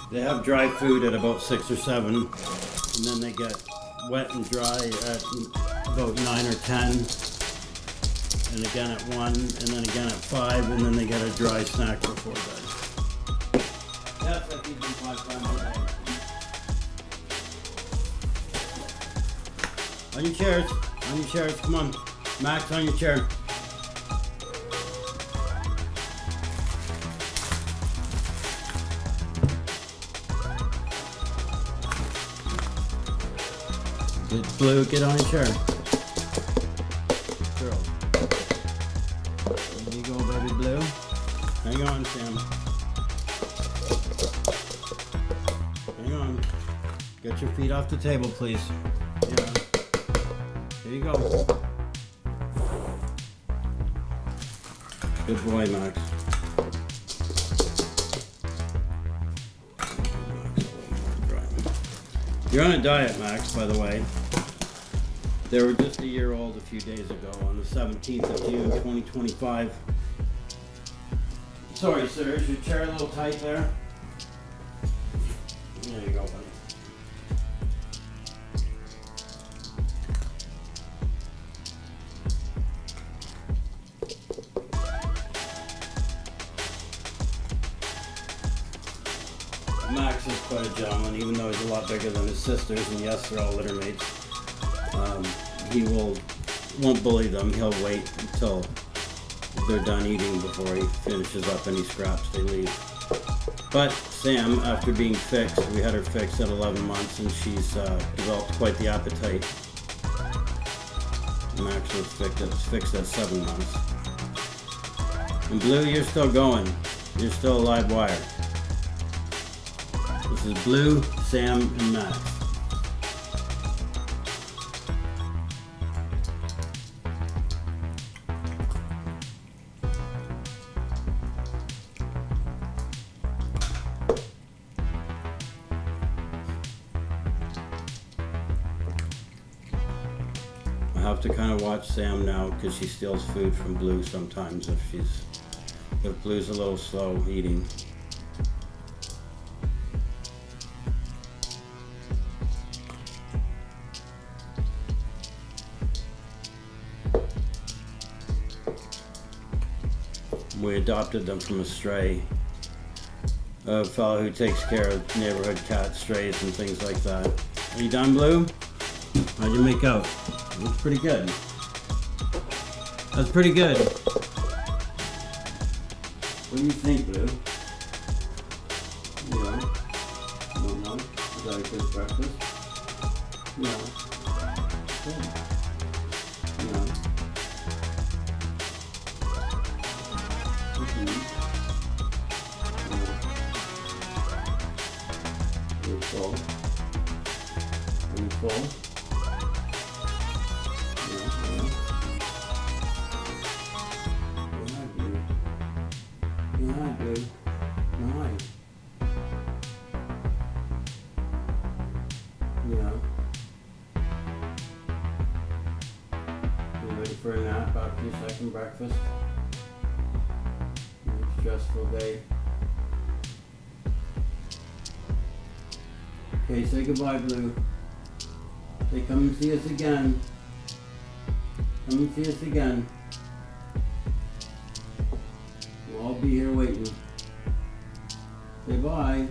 They have dry food at about 6 or 7, and then they get wet and dry at about 9 or 10, and again at 1, and then again at 5, and then they get a dry snack before bed. Yes, I feed them 5 times a day. On your chairs, come on. Max, on your chair. Good, Blue, get on your chair. Girl. There you go, baby Blue. Hang on, Sam. Hang on. Get your feet off the table, please. Yeah. There you go. Good boy, Max. You're on a diet, Max, by the way. They were just a year old a few days ago, on the 17th of June, 2025. Sorry, sir, is your chair a little tight there? There you go, buddy. Max is quite a gentleman, even though he's a lot bigger than his sisters, and yes, they're all litter mates. He won't bully them. He'll wait until they're done eating before he finishes up any scraps they leave. But Sam, after being fixed, we had her fixed at 11 months, and she's developed quite the appetite. Max was fixed at 7 months. And Blue, you're still going. You're still a live wire. This is Blue, Sam, and Max. I have to kind of watch Sam now because she steals food from Blue sometimes if Blue's a little slow eating. We adopted them from a stray, a fellow who takes care of neighborhood cats, strays, and things like that. Are you done, Blue? How'd you make out? Looks pretty good. That's pretty good. What do you think, Blue? Yeah. You don't know? Is that a good breakfast? Yeah. Good. Yeah. Are you full? Are you full? Yeah. Hi, Blue. Hi. Yeah. You ready for a nap after your second breakfast? Stressful day. Okay, say goodbye, Blue. Say come and see us again. Come and see us again. We'll all be here waiting. Say bye.